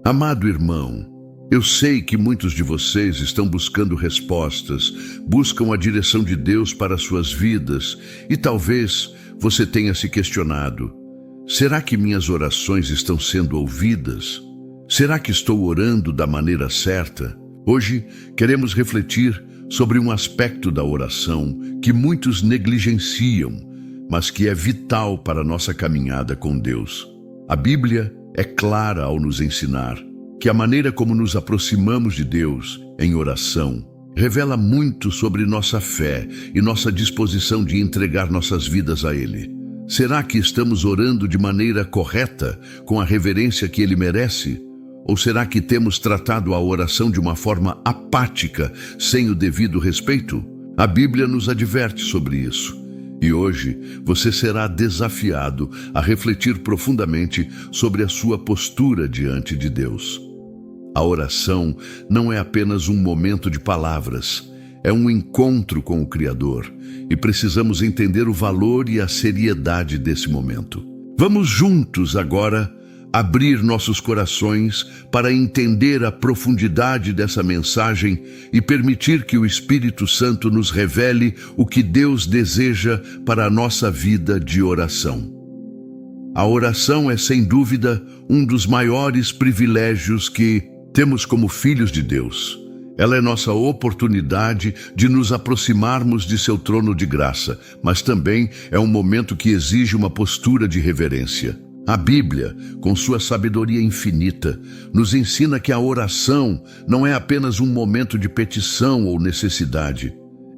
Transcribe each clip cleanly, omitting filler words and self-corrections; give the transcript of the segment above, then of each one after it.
Amado irmão, eu sei que muitos de vocês estão buscando respostas, buscam a direção de Deus para suas vidas e talvez você tenha se questionado: será que minhas orações estão sendo ouvidas? Será que estou orando da maneira certa? Hoje queremos refletir sobre um aspecto da oração que muitos negligenciam, mas que é vital para a nossa caminhada com Deus. A Bíblia é clara ao nos ensinar que a maneira como nos aproximamos de Deus em oração revela muito sobre nossa fé e nossa disposição de entregar nossas vidas a Ele. Será que estamos orando de maneira correta, com a reverência que Ele merece? Ou será que temos tratado a oração de uma forma apática, sem o devido respeito? A Bíblia nos adverte sobre isso. E hoje você será desafiado a refletir profundamente sobre a sua postura diante de Deus. A oração não é apenas um momento de palavras, é um encontro com o Criador, e precisamos entender o valor e a seriedade desse momento. Vamos juntos agora abrir nossos corações para entender a profundidade dessa mensagem e permitir que o Espírito Santo nos revele o que Deus deseja para a nossa vida de oração. A oração é, sem dúvida, um dos maiores privilégios que temos como filhos de Deus. Ela é nossa oportunidade de nos aproximarmos de seu trono de graça, mas também é um momento que exige uma postura de reverência. A Bíblia, com sua sabedoria infinita, nos ensina que a oração não é apenas um momento de petição ou necessidade.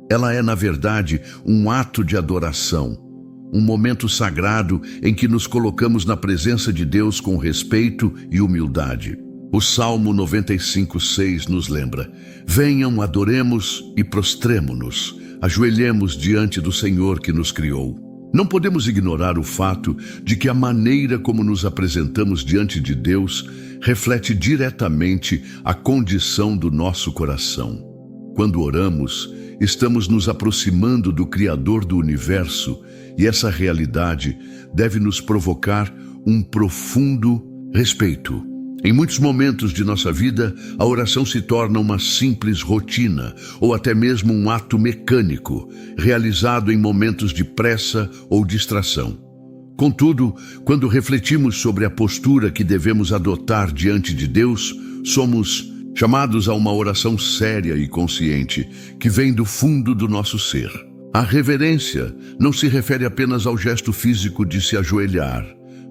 Ela é, na verdade, um ato de adoração, um momento sagrado em que nos colocamos na presença de Deus com respeito e humildade. O Salmo 95:6 nos lembra: venham, adoremos e prostremo-nos, ajoelhemos diante do Senhor que nos criou. Não podemos ignorar o fato de que a maneira como nos apresentamos diante de Deus reflete diretamente a condição do nosso coração. Quando oramos, estamos nos aproximando do Criador do universo, e essa realidade deve nos provocar um profundo respeito. Em muitos momentos de nossa vida, a oração se torna uma simples rotina ou até mesmo um ato mecânico, realizado em momentos de pressa ou distração. Contudo, quando refletimos sobre a postura que devemos adotar diante de Deus, somos chamados a uma oração séria e consciente, que vem do fundo do nosso ser. A reverência não se refere apenas ao gesto físico de se ajoelhar,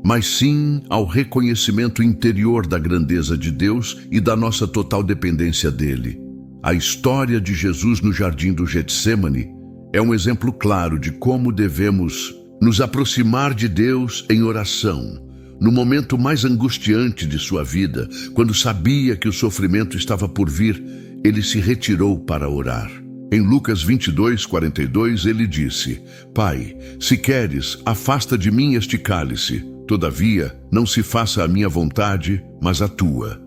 mas sim ao reconhecimento interior da grandeza de Deus e da nossa total dependência dele. A história de Jesus no jardim do Getsêmani é um exemplo claro de como devemos nos aproximar de Deus em oração, no momento mais angustiante de sua vida, quando sabia que o sofrimento estava por vir. Ele se retirou para orar. Em Lucas 22:42, ele disse: Pai, se queres, afasta de mim este cálice. Todavia, não se faça a minha vontade, mas a tua.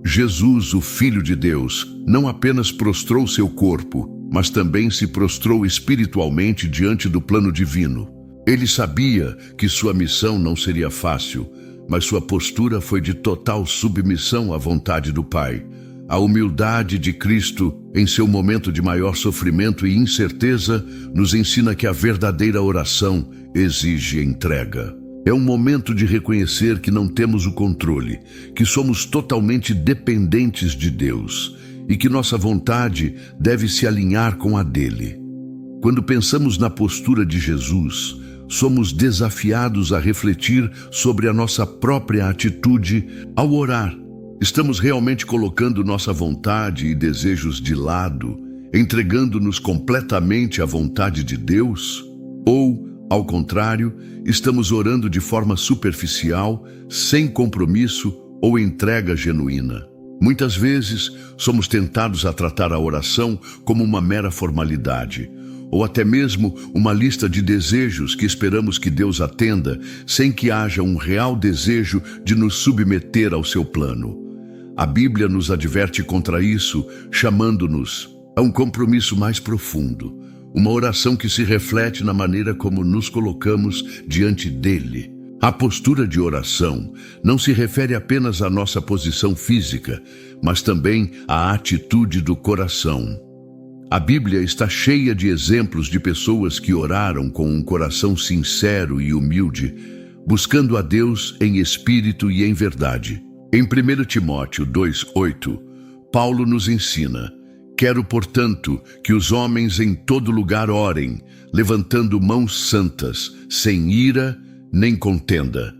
Jesus, o Filho de Deus, não apenas prostrou seu corpo, mas também se prostrou espiritualmente diante do plano divino. Ele sabia que sua missão não seria fácil, mas sua postura foi de total submissão à vontade do Pai. A humildade de Cristo, em seu momento de maior sofrimento e incerteza, nos ensina que a verdadeira oração exige entrega. É um momento de reconhecer que não temos o controle, que somos totalmente dependentes de Deus e que nossa vontade deve se alinhar com a dele. Quando pensamos na postura de Jesus, somos desafiados a refletir sobre a nossa própria atitude ao orar. Estamos realmente colocando nossa vontade e desejos de lado, entregando-nos completamente à vontade de Deus? Ou, ao contrário, estamos orando de forma superficial, sem compromisso ou entrega genuína? Muitas vezes, somos tentados a tratar a oração como uma mera formalidade, ou até mesmo uma lista de desejos que esperamos que Deus atenda, sem que haja um real desejo de nos submeter ao seu plano. A Bíblia nos adverte contra isso, chamando-nos a um compromisso mais profundo, uma oração que se reflete na maneira como nos colocamos diante dele. A postura de oração não se refere apenas à nossa posição física, mas também à atitude do coração. A Bíblia está cheia de exemplos de pessoas que oraram com um coração sincero e humilde, buscando a Deus em espírito e em verdade. Em 1 Timóteo 2:8, Paulo nos ensina: quero, portanto, que os homens em todo lugar orem, levantando mãos santas, sem ira nem contenda.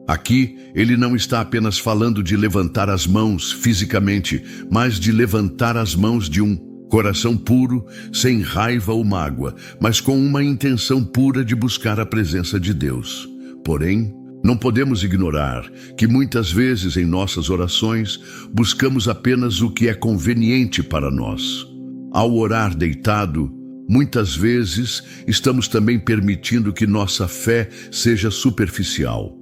Aqui, ele não está apenas falando de levantar as mãos fisicamente, mas de levantar as mãos de um coração puro, sem raiva ou mágoa, mas com uma intenção pura de buscar a presença de Deus. Porém, não podemos ignorar que muitas vezes em nossas orações buscamos apenas o que é conveniente para nós. Ao orar deitado, muitas vezes estamos também permitindo que nossa fé seja superficial.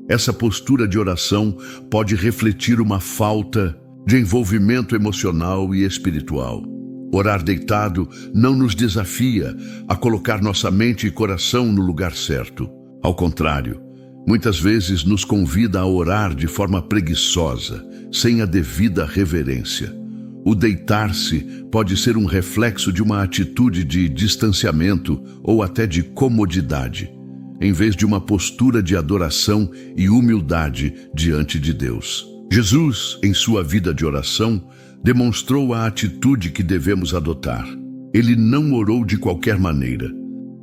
Essa postura de oração pode refletir uma falta de envolvimento emocional e espiritual. Orar deitado não nos desafia a colocar nossa mente e coração no lugar certo. Ao contrário, muitas vezes nos convida a orar de forma preguiçosa, sem a devida reverência. O deitar-se pode ser um reflexo de uma atitude de distanciamento ou até de comodidade, em vez de uma postura de adoração e humildade diante de Deus. Jesus, em sua vida de oração, demonstrou a atitude que devemos adotar. Ele não orou de qualquer maneira.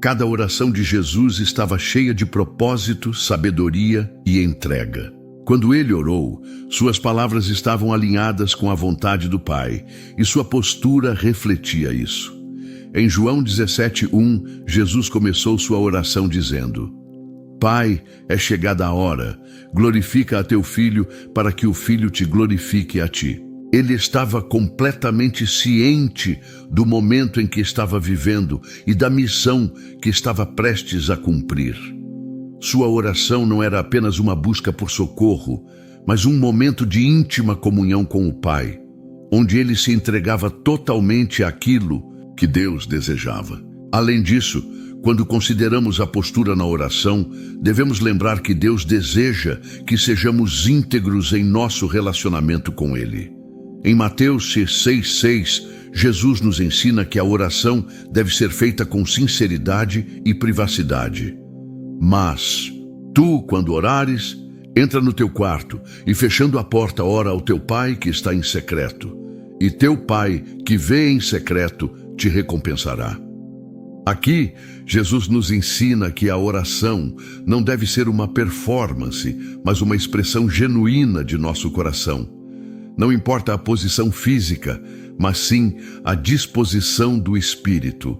Cada oração de Jesus estava cheia de propósito, sabedoria e entrega. Quando ele orou, suas palavras estavam alinhadas com a vontade do Pai, e sua postura refletia isso. Em João 17:1, Jesus começou sua oração dizendo: Pai, é chegada a hora, glorifica a teu Filho, para que o Filho te glorifique a ti. Ele estava completamente ciente do momento em que estava vivendo e da missão que estava prestes a cumprir. Sua oração não era apenas uma busca por socorro, mas um momento de íntima comunhão com o Pai, onde ele se entregava totalmente àquilo que Deus desejava. Além disso, quando consideramos a postura na oração, devemos lembrar que Deus deseja que sejamos íntegros em nosso relacionamento com Ele. Em Mateus 6:6, Jesus nos ensina que a oração deve ser feita com sinceridade e privacidade. Mas tu, quando orares, entra no teu quarto e, fechando a porta, ora ao teu Pai que está em secreto. E teu Pai, que vê em secreto, te recompensará. Aqui, Jesus nos ensina que a oração não deve ser uma performance, mas uma expressão genuína de nosso coração. Não importa a posição física, mas sim a disposição do espírito.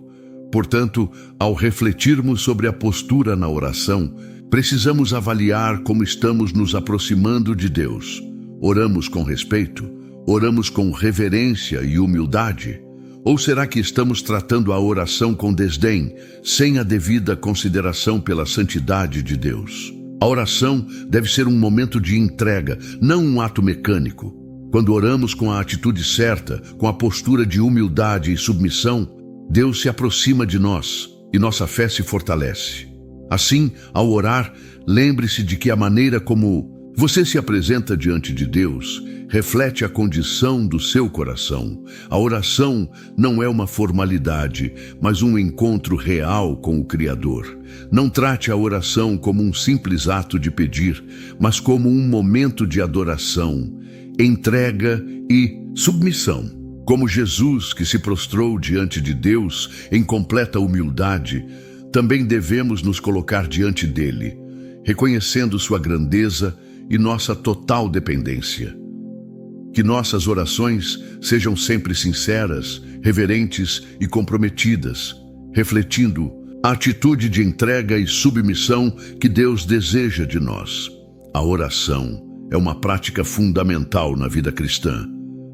Portanto, ao refletirmos sobre a postura na oração, precisamos avaliar como estamos nos aproximando de Deus. Oramos com respeito? Oramos com reverência e humildade? Ou será que estamos tratando a oração com desdém, sem a devida consideração pela santidade de Deus? A oração deve ser um momento de entrega, não um ato mecânico. Quando oramos com a atitude certa, com a postura de humildade e submissão, Deus se aproxima de nós e nossa fé se fortalece. Assim, ao orar, lembre-se de que a maneira como você se apresenta diante de Deus reflete a condição do seu coração. A oração não é uma formalidade, mas um encontro real com o Criador. Não trate a oração como um simples ato de pedir, mas como um momento de adoração, entrega e submissão. Como Jesus, que se prostrou diante de Deus em completa humildade, também devemos nos colocar diante dele, reconhecendo sua grandeza e nossa total dependência. Que nossas orações sejam sempre sinceras, reverentes e comprometidas, refletindo a atitude de entrega e submissão que Deus deseja de nós. A oração é uma prática fundamental na vida cristã,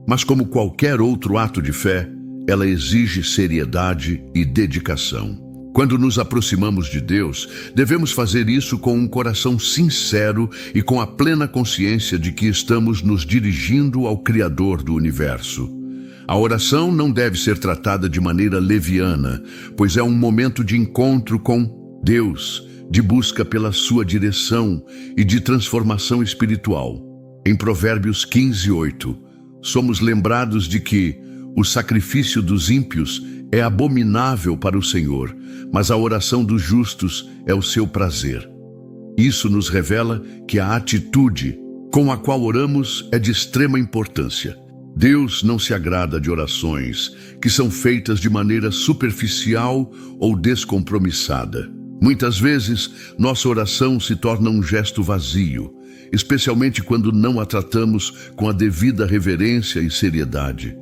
mas como qualquer outro ato de fé, ela exige seriedade e dedicação. Quando nos aproximamos de Deus, devemos fazer isso com um coração sincero e com a plena consciência de que estamos nos dirigindo ao Criador do universo. A oração não deve ser tratada de maneira leviana, pois é um momento de encontro com Deus, de busca pela sua direção e de transformação espiritual. Em Provérbios 15:8, somos lembrados de que o sacrifício dos ímpios é abominável para o Senhor, mas a oração dos justos é o seu prazer. Isso nos revela que a atitude com a qual oramos é de extrema importância. Deus não se agrada de orações que são feitas de maneira superficial ou descompromissada. Muitas vezes, nossa oração se torna um gesto vazio, especialmente quando não a tratamos com a devida reverência e seriedade.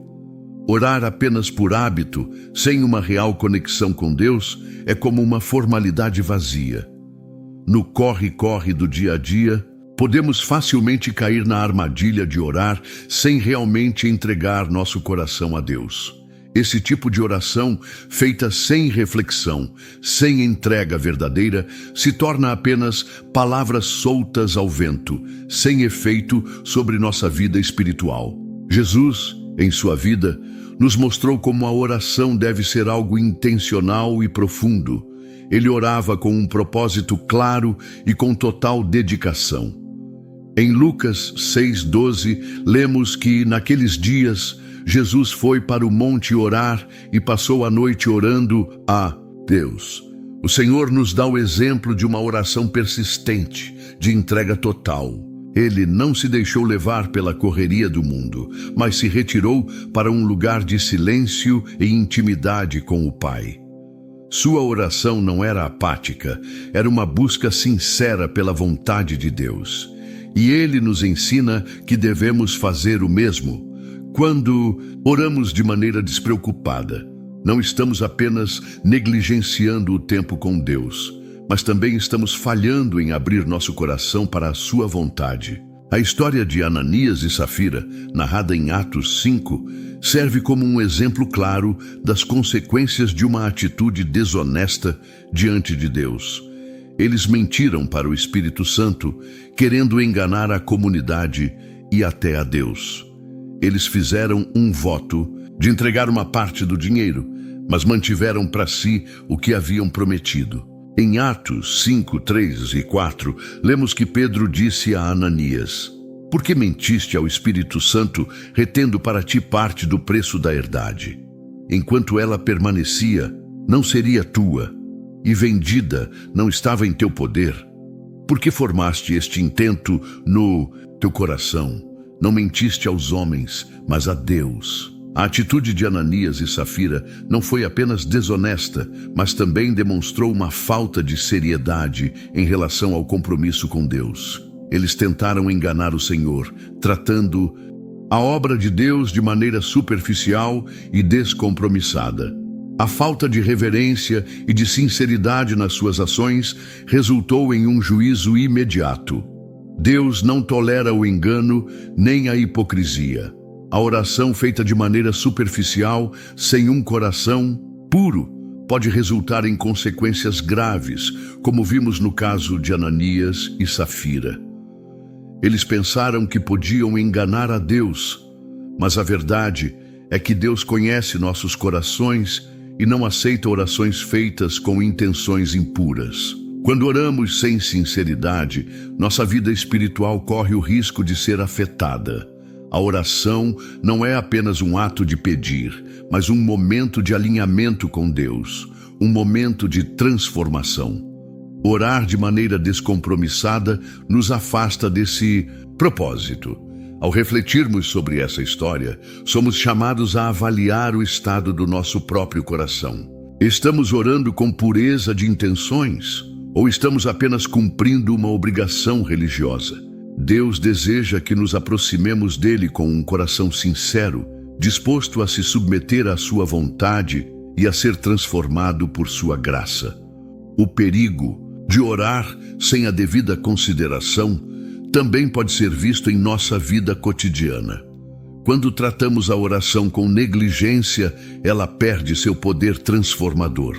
Orar apenas por hábito, sem uma real conexão com Deus, é como uma formalidade vazia. No corre-corre do dia a dia, podemos facilmente cair na armadilha de orar sem realmente entregar nosso coração a Deus. Esse tipo de oração, feita sem reflexão, sem entrega verdadeira, se torna apenas palavras soltas ao vento, sem efeito sobre nossa vida espiritual. Jesus, em sua vida, nos mostrou como a oração deve ser algo intencional e profundo. Ele orava com um propósito claro e com total dedicação. Em Lucas 6:12, lemos que naqueles dias Jesus foi para o monte orar e passou a noite orando a Deus. O Senhor nos dá o exemplo de uma oração persistente, de entrega total. Ele não se deixou levar pela correria do mundo, mas se retirou para um lugar de silêncio e intimidade com o Pai. Sua oração não era apática, era uma busca sincera pela vontade de Deus. E Ele nos ensina que devemos fazer o mesmo. Quando oramos de maneira despreocupada, não estamos apenas negligenciando o tempo com Deus, mas também estamos falhando em abrir nosso coração para a sua vontade. A história de Ananias e Safira, narrada em Atos 5, serve como um exemplo claro das consequências de uma atitude desonesta diante de Deus. Eles mentiram para o Espírito Santo, querendo enganar a comunidade e até a Deus. Eles fizeram um voto de entregar uma parte do dinheiro, mas mantiveram para si o que haviam prometido. Em Atos 5, 3 e 4, lemos que Pedro disse a Ananias: "Por que mentiste ao Espírito Santo, retendo para ti parte do preço da herdade? Enquanto ela permanecia, não seria tua, e vendida não estava em teu poder? Por que formaste este intento no teu coração? Não mentiste aos homens, mas a Deus." A atitude de Ananias e Safira não foi apenas desonesta, mas também demonstrou uma falta de seriedade em relação ao compromisso com Deus. Eles tentaram enganar o Senhor, tratando a obra de Deus de maneira superficial e descompromissada. A falta de reverência e de sinceridade nas suas ações resultou em um juízo imediato. Deus não tolera o engano nem a hipocrisia. A oração feita de maneira superficial, sem um coração puro, pode resultar em consequências graves, como vimos no caso de Ananias e Safira. Eles pensaram que podiam enganar a Deus, mas a verdade é que Deus conhece nossos corações e não aceita orações feitas com intenções impuras. Quando oramos sem sinceridade, nossa vida espiritual corre o risco de ser afetada. A oração não é apenas um ato de pedir, mas um momento de alinhamento com Deus, um momento de transformação. Orar de maneira descompromissada nos afasta desse propósito. Ao refletirmos sobre essa história, somos chamados a avaliar o estado do nosso próprio coração. Estamos orando com pureza de intenções ou estamos apenas cumprindo uma obrigação religiosa? Deus deseja que nos aproximemos dele com um coração sincero, disposto a se submeter à sua vontade e a ser transformado por sua graça. O perigo de orar sem a devida consideração também pode ser visto em nossa vida cotidiana. Quando tratamos a oração com negligência, ela perde seu poder transformador.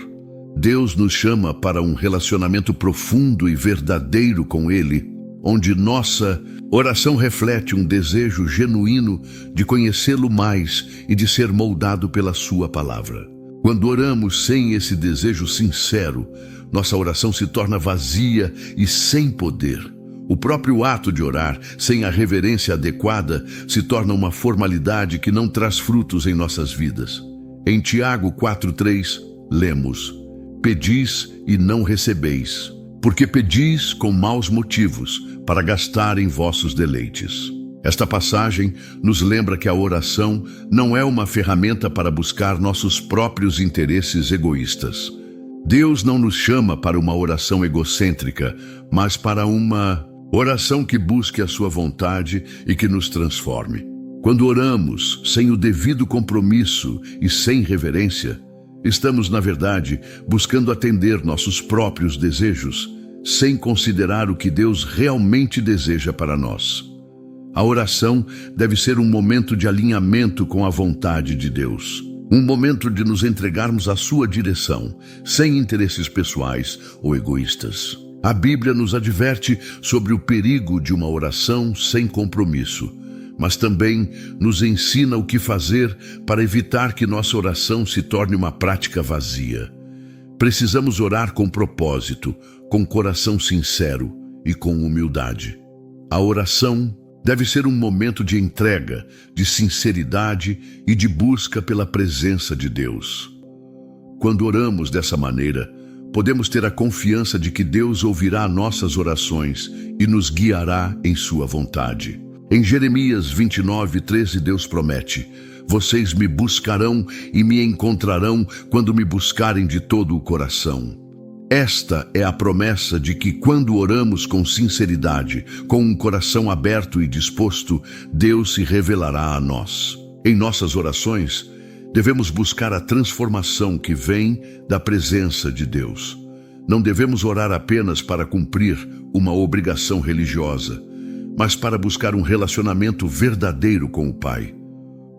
Deus nos chama para um relacionamento profundo e verdadeiro com Ele, onde nossa oração reflete um desejo genuíno de conhecê-lo mais e de ser moldado pela sua palavra. Quando oramos sem esse desejo sincero, nossa oração se torna vazia e sem poder. O próprio ato de orar, sem a reverência adequada, se torna uma formalidade que não traz frutos em nossas vidas. Em Tiago 4:3, lemos: Pedis e não recebeis, porque pedis com maus motivos, para gastar em vossos deleites. Esta passagem nos lembra que a oração não é uma ferramenta para buscar nossos próprios interesses egoístas. Deus não nos chama para uma oração egocêntrica, mas para uma oração que busque a sua vontade e que nos transforme. Quando oramos sem o devido compromisso e sem reverência, estamos, na verdade, buscando atender nossos próprios desejos, sem considerar o que Deus realmente deseja para nós. A oração deve ser um momento de alinhamento com a vontade de Deus. Um momento de nos entregarmos à sua direção, sem interesses pessoais ou egoístas. A Bíblia nos adverte sobre o perigo de uma oração sem compromisso, mas também nos ensina o que fazer para evitar que nossa oração se torne uma prática vazia. Precisamos orar com propósito, com coração sincero e com humildade. A oração deve ser um momento de entrega, de sinceridade e de busca pela presença de Deus. Quando oramos dessa maneira, podemos ter a confiança de que Deus ouvirá nossas orações e nos guiará em sua vontade. Em Jeremias 29:13, Deus promete: Vocês me buscarão e me encontrarão quando me buscarem de todo o coração. Esta é a promessa de que quando oramos com sinceridade, com um coração aberto e disposto, Deus se revelará a nós. Em nossas orações, devemos buscar a transformação que vem da presença de Deus. Não devemos orar apenas para cumprir uma obrigação religiosa, mas para buscar um relacionamento verdadeiro com o Pai.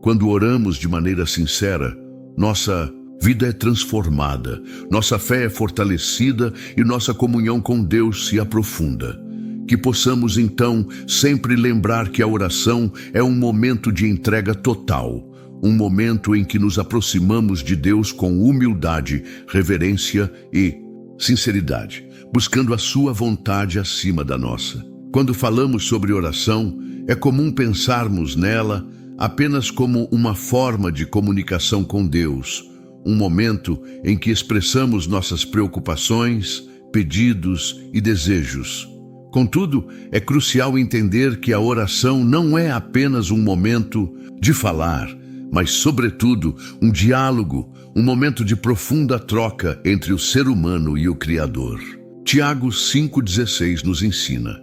Quando oramos de maneira sincera, nossa vida é transformada, nossa fé é fortalecida e nossa comunhão com Deus se aprofunda. Que possamos, então, sempre lembrar que a oração é um momento de entrega total, um momento em que nos aproximamos de Deus com humildade, reverência e sinceridade, buscando a sua vontade acima da nossa. Quando falamos sobre oração, é comum pensarmos nela apenas como uma forma de comunicação com Deus, um momento em que expressamos nossas preocupações, pedidos e desejos. Contudo, é crucial entender que a oração não é apenas um momento de falar, mas, sobretudo, um diálogo, um momento de profunda troca entre o ser humano e o Criador. Tiago 5,16 nos ensina: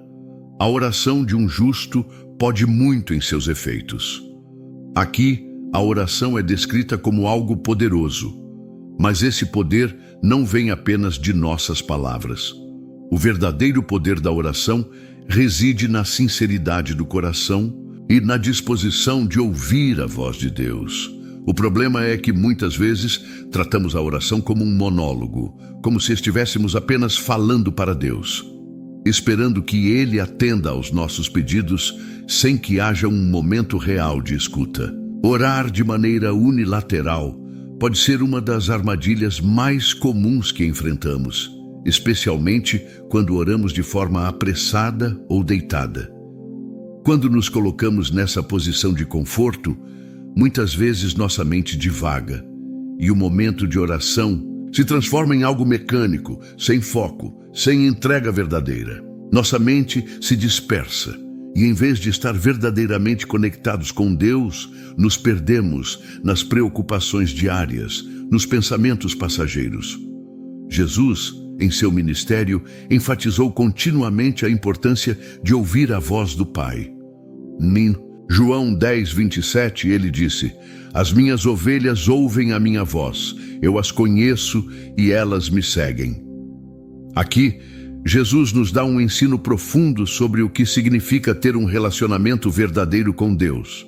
a oração de um justo pode muito em seus efeitos. Aqui, a oração é descrita como algo poderoso, mas esse poder não vem apenas de nossas palavras. O verdadeiro poder da oração reside na sinceridade do coração e na disposição de ouvir a voz de Deus. O problema é que muitas vezes tratamos a oração como um monólogo, como se estivéssemos apenas falando para Deus, esperando que Ele atenda aos nossos pedidos sem que haja um momento real de escuta. Orar de maneira unilateral pode ser uma das armadilhas mais comuns que enfrentamos, especialmente quando oramos de forma apressada ou deitada. Quando nos colocamos nessa posição de conforto, muitas vezes nossa mente divaga e o momento de oração se transforma em algo mecânico, sem foco, sem entrega verdadeira. Nossa mente se dispersa e, em vez de estar verdadeiramente conectados com Deus, nos perdemos nas preocupações diárias, nos pensamentos passageiros. Jesus, em seu ministério, enfatizou continuamente a importância de ouvir a voz do Pai. Em João 10:27, ele disse: As minhas ovelhas ouvem a minha voz, eu as conheço e elas me seguem. Aqui, Jesus nos dá um ensino profundo sobre o que significa ter um relacionamento verdadeiro com Deus.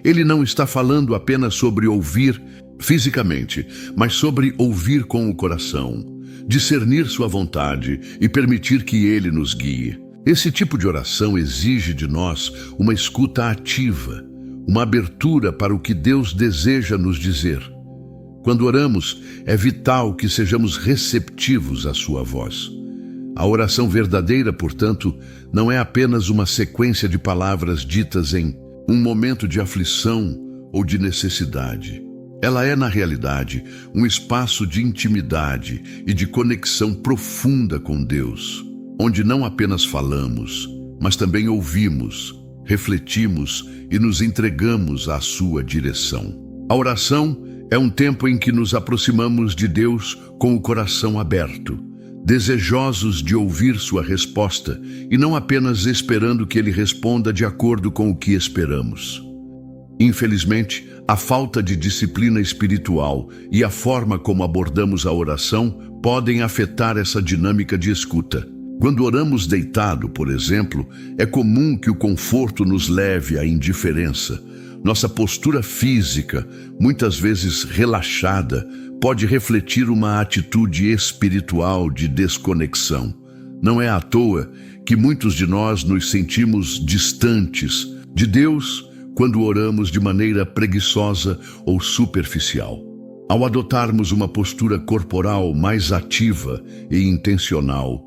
Ele não está falando apenas sobre ouvir fisicamente, mas sobre ouvir com o coração, discernir sua vontade e permitir que Ele nos guie. Esse tipo de oração exige de nós uma escuta ativa, uma abertura para o que Deus deseja nos dizer. Quando oramos, é vital que sejamos receptivos à sua voz. A oração verdadeira, portanto, não é apenas uma sequência de palavras ditas em um momento de aflição ou de necessidade. Ela é, na realidade, um espaço de intimidade e de conexão profunda com Deus, onde não apenas falamos, mas também ouvimos, refletimos e nos entregamos à sua direção. A oração é um tempo em que nos aproximamos de Deus com o coração aberto, desejosos de ouvir sua resposta e não apenas esperando que Ele responda de acordo com o que esperamos. Infelizmente, a falta de disciplina espiritual e a forma como abordamos a oração podem afetar essa dinâmica de escuta. Quando oramos deitado, por exemplo, é comum que o conforto nos leve à indiferença. Nossa postura física, muitas vezes relaxada, pode refletir uma atitude espiritual de desconexão. Não é à toa que muitos de nós nos sentimos distantes de Deus quando oramos de maneira preguiçosa ou superficial. Ao adotarmos uma postura corporal mais ativa e intencional,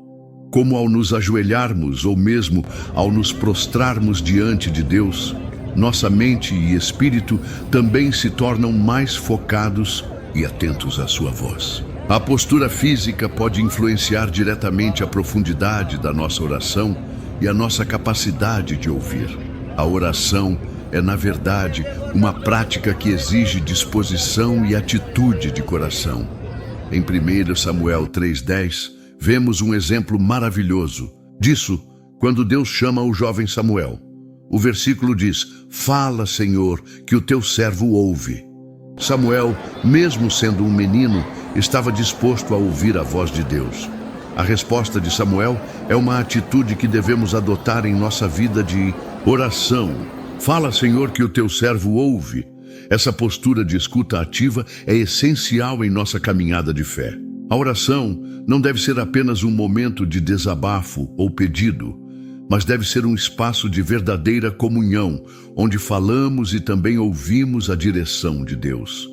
como ao nos ajoelharmos ou mesmo ao nos prostrarmos diante de Deus, nossa mente e espírito também se tornam mais focados e atentos à sua voz. A postura física pode influenciar diretamente a profundidade da nossa oração e a nossa capacidade de ouvir. A oração é, na verdade, uma prática que exige disposição e atitude de coração. Em 1 Samuel 3:10, vemos um exemplo maravilhoso disso quando Deus chama o jovem Samuel. O versículo diz: "Fala, Senhor, que o teu servo ouve." Samuel, mesmo sendo um menino, estava disposto a ouvir a voz de Deus. A resposta de Samuel é uma atitude que devemos adotar em nossa vida de oração. Fala, Senhor, que o teu servo ouve. Essa postura de escuta ativa é essencial em nossa caminhada de fé. A oração não deve ser apenas um momento de desabafo ou pedido, mas deve ser um espaço de verdadeira comunhão, onde falamos e também ouvimos a direção de Deus.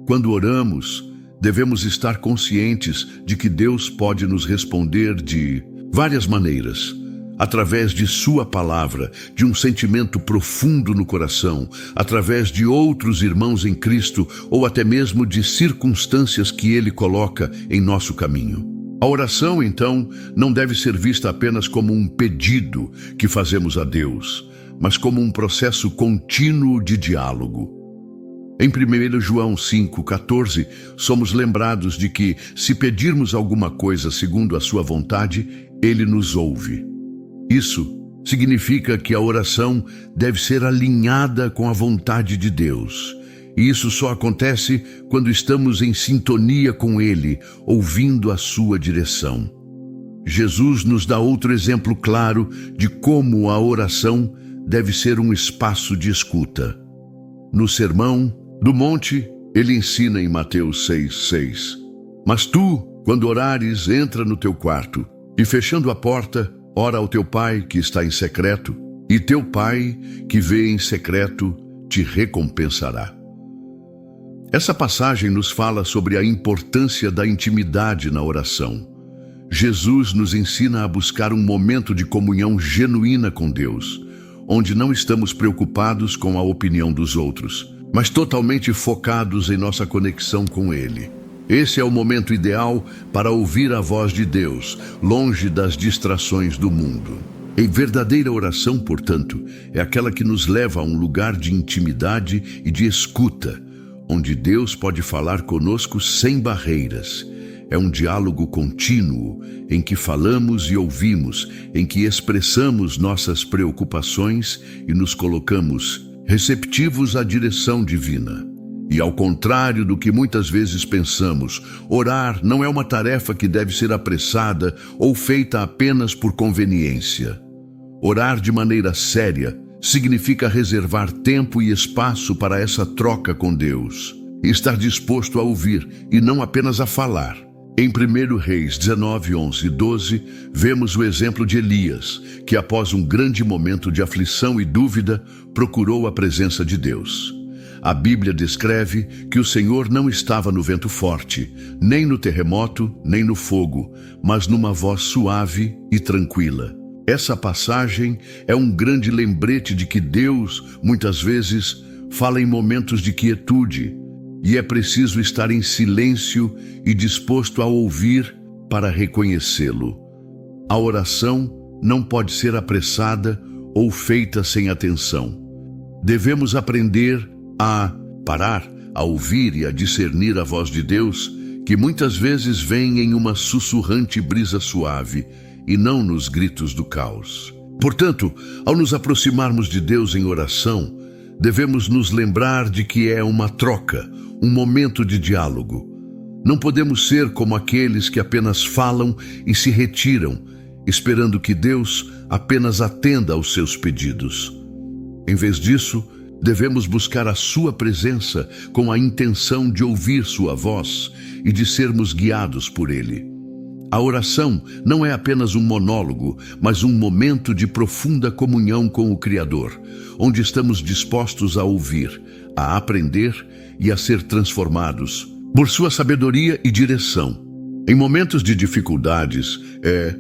Quando oramos, devemos estar conscientes de que Deus pode nos responder de várias maneiras, através de sua palavra, de um sentimento profundo no coração, através de outros irmãos em Cristo ou até mesmo de circunstâncias que Ele coloca em nosso caminho. A oração, então, não deve ser vista apenas como um pedido que fazemos a Deus, mas como um processo contínuo de diálogo. Em 1 João 5,14, somos lembrados de que, se pedirmos alguma coisa segundo a sua vontade, Ele nos ouve. Isso significa que a oração deve ser alinhada com a vontade de Deus. E isso só acontece quando estamos em sintonia com Ele, ouvindo a sua direção. Jesus nos dá outro exemplo claro de como a oração deve ser um espaço de escuta. No Sermão do Monte, ele ensina em Mateus 6:6: "Mas tu, quando orares, entra no teu quarto, e fechando a porta, ora ao teu Pai que está em secreto, e teu Pai que vê em secreto te recompensará." Essa passagem nos fala sobre a importância da intimidade na oração. Jesus nos ensina a buscar um momento de comunhão genuína com Deus, onde não estamos preocupados com a opinião dos outros, mas totalmente focados em nossa conexão com Ele. Esse é o momento ideal para ouvir a voz de Deus, longe das distrações do mundo. A verdadeira oração, portanto, é aquela que nos leva a um lugar de intimidade e de escuta, onde Deus pode falar conosco sem barreiras. É um diálogo contínuo, em que falamos e ouvimos, em que expressamos nossas preocupações e nos colocamos receptivos à direção divina. E ao contrário do que muitas vezes pensamos, orar não é uma tarefa que deve ser apressada ou feita apenas por conveniência. Orar de maneira séria significa reservar tempo e espaço para essa troca com Deus, e estar disposto a ouvir e não apenas a falar. Em 1 Reis 19:11 e 12, vemos o exemplo de Elias, que após um grande momento de aflição e dúvida, procurou a presença de Deus. A Bíblia descreve que o Senhor não estava no vento forte, nem no terremoto, nem no fogo, mas numa voz suave e tranquila. Essa passagem é um grande lembrete de que Deus, muitas vezes, fala em momentos de quietude, e é preciso estar em silêncio e disposto a ouvir para reconhecê-lo. A oração não pode ser apressada ou feita sem atenção. Devemos aprender a parar, a ouvir e a discernir a voz de Deus, que muitas vezes vem em uma sussurrante brisa suave e não nos gritos do caos. Portanto, ao nos aproximarmos de Deus em oração, devemos nos lembrar de que é uma troca, um momento de diálogo. Não podemos ser como aqueles que apenas falam e se retiram, esperando que Deus apenas atenda aos seus pedidos. Em vez disso, devemos buscar a sua presença com a intenção de ouvir sua voz e de sermos guiados por Ele. A oração não é apenas um monólogo, mas um momento de profunda comunhão com o Criador, onde estamos dispostos a ouvir, a aprender e a ser transformados por sua sabedoria e direção. Em momentos de dificuldades, é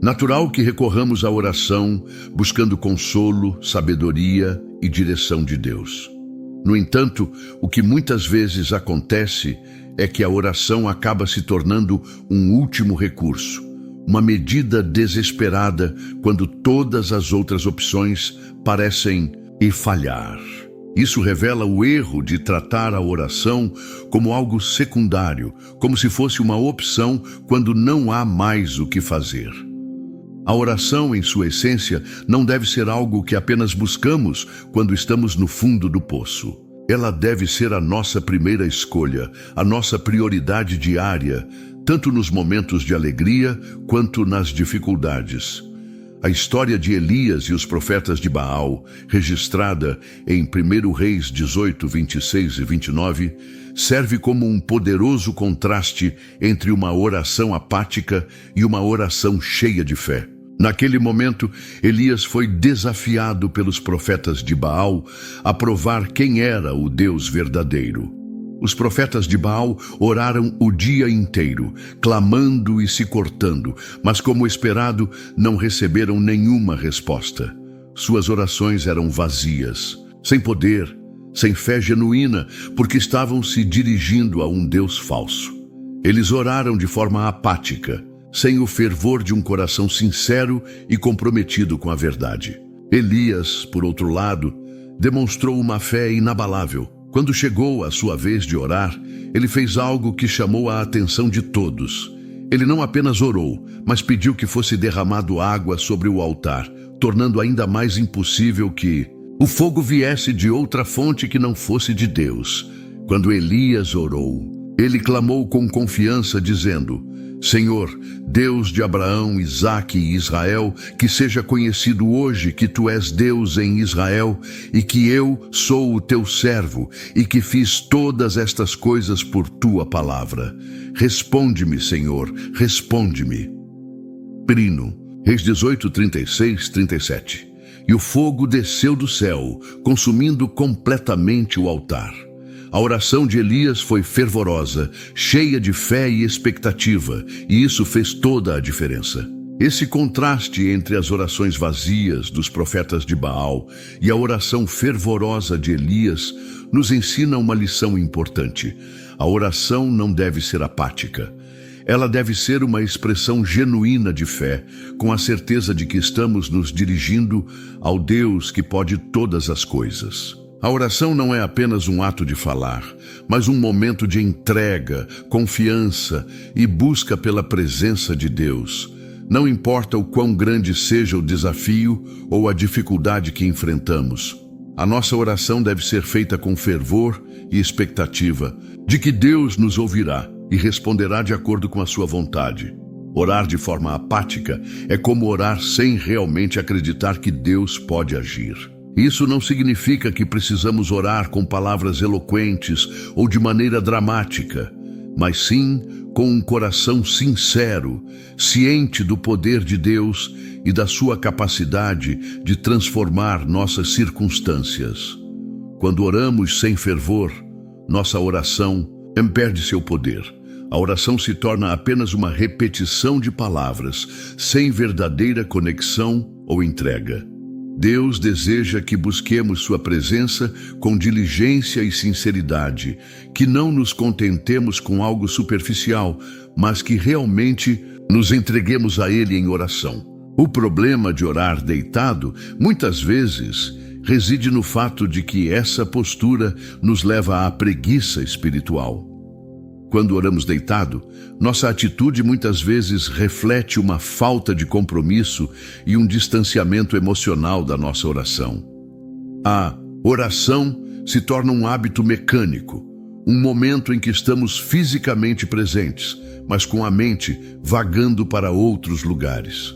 natural que recorramos à oração, buscando consolo, sabedoria e direção de Deus. No entanto, o que muitas vezes acontece é que a oração acaba se tornando um último recurso, uma medida desesperada quando todas as outras opções parecem ir falhar. Isso revela o erro de tratar a oração como algo secundário, como se fosse uma opção quando não há mais o que fazer. A oração, em sua essência, não deve ser algo que apenas buscamos quando estamos no fundo do poço. Ela deve ser a nossa primeira escolha, a nossa prioridade diária, tanto nos momentos de alegria quanto nas dificuldades. A história de Elias e os profetas de Baal, registrada em 1 Reis 18, 26 e 29, serve como um poderoso contraste entre uma oração apática e uma oração cheia de fé. Naquele momento, Elias foi desafiado pelos profetas de Baal a provar quem era o Deus verdadeiro. Os profetas de Baal oraram o dia inteiro, clamando e se cortando, mas, como esperado, não receberam nenhuma resposta. Suas orações eram vazias, sem poder, sem fé genuína, porque estavam se dirigindo a um Deus falso. Eles oraram de forma apática, sem o fervor de um coração sincero e comprometido com a verdade. Elias, por outro lado, demonstrou uma fé inabalável. Quando chegou a sua vez de orar, ele fez algo que chamou a atenção de todos. Ele não apenas orou, mas pediu que fosse derramado água sobre o altar, tornando ainda mais impossível que o fogo viesse de outra fonte que não fosse de Deus. Quando Elias orou, ele clamou com confiança, dizendo: Senhor, Deus de Abraão, Isaque e Israel, que seja conhecido hoje que Tu és Deus em Israel e que eu sou o Teu servo e que fiz todas estas coisas por Tua palavra. Responde-me, Senhor, responde-me. Prino, Reis 18, 36, 37. E o fogo desceu do céu, consumindo completamente o altar. A oração de Elias foi fervorosa, cheia de fé e expectativa, e isso fez toda a diferença. Esse contraste entre as orações vazias dos profetas de Baal e a oração fervorosa de Elias nos ensina uma lição importante. A oração não deve ser apática. Ela deve ser uma expressão genuína de fé, com a certeza de que estamos nos dirigindo ao Deus que pode todas as coisas. A oração não é apenas um ato de falar, mas um momento de entrega, confiança e busca pela presença de Deus. Não importa o quão grande seja o desafio ou a dificuldade que enfrentamos, a nossa oração deve ser feita com fervor e expectativa de que Deus nos ouvirá e responderá de acordo com a sua vontade. Orar de forma apática é como orar sem realmente acreditar que Deus pode agir. Isso não significa que precisamos orar com palavras eloquentes ou de maneira dramática, mas sim com um coração sincero, ciente do poder de Deus e da sua capacidade de transformar nossas circunstâncias. Quando oramos sem fervor, nossa oração perde seu poder. A oração se torna apenas uma repetição de palavras, sem verdadeira conexão ou entrega. Deus deseja que busquemos sua presença com diligência e sinceridade, que não nos contentemos com algo superficial, mas que realmente nos entreguemos a Ele em oração. O problema de orar deitado, muitas vezes, reside no fato de que essa postura nos leva à preguiça espiritual. Quando oramos deitado, nossa atitude muitas vezes reflete uma falta de compromisso e um distanciamento emocional da nossa oração. A oração se torna um hábito mecânico, um momento em que estamos fisicamente presentes, mas com a mente vagando para outros lugares.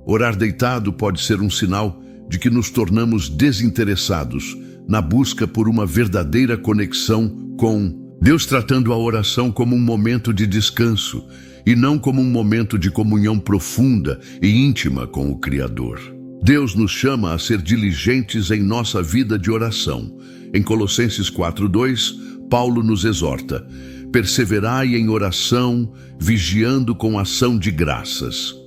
Orar deitado pode ser um sinal de que nos tornamos desinteressados na busca por uma verdadeira conexão com Deus, tratando a oração como um momento de descanso e não como um momento de comunhão profunda e íntima com o Criador. Deus nos chama a ser diligentes em nossa vida de oração. Em Colossenses 4:2, Paulo nos exorta: perseverai em oração, vigiando com ação de graças.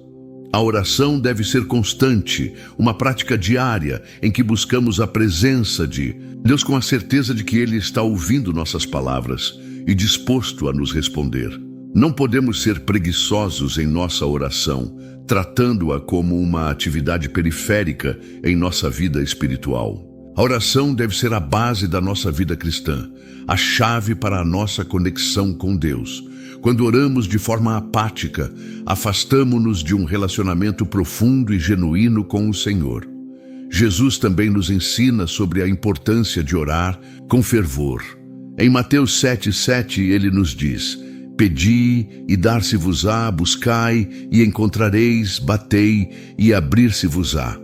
A oração deve ser constante, uma prática diária em que buscamos a presença de Deus com a certeza de que Ele está ouvindo nossas palavras e disposto a nos responder. Não podemos ser preguiçosos em nossa oração, tratando-a como uma atividade periférica em nossa vida espiritual. A oração deve ser a base da nossa vida cristã, a chave para a nossa conexão com Deus. Quando oramos de forma apática, afastamo-nos de um relacionamento profundo e genuíno com o Senhor. Jesus também nos ensina sobre a importância de orar com fervor. Em Mateus 7:7, ele nos diz: pedi e dar-se-vos-á, buscai e encontrareis, batei e abrir-se-vos-á.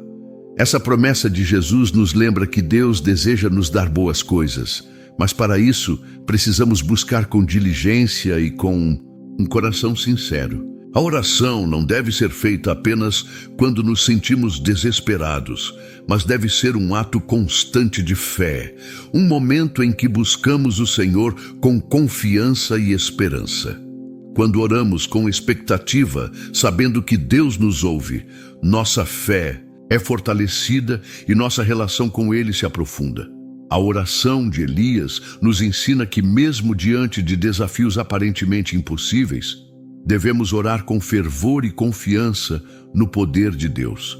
Essa promessa de Jesus nos lembra que Deus deseja nos dar boas coisas, mas para isso precisamos buscar com diligência e com um coração sincero. A oração não deve ser feita apenas quando nos sentimos desesperados, mas deve ser um ato constante de fé, um momento em que buscamos o Senhor com confiança e esperança. Quando oramos com expectativa, sabendo que Deus nos ouve, nossa fé é fortalecida e nossa relação com Ele se aprofunda. A oração de Elias nos ensina que, mesmo diante de desafios aparentemente impossíveis, devemos orar com fervor e confiança no poder de Deus.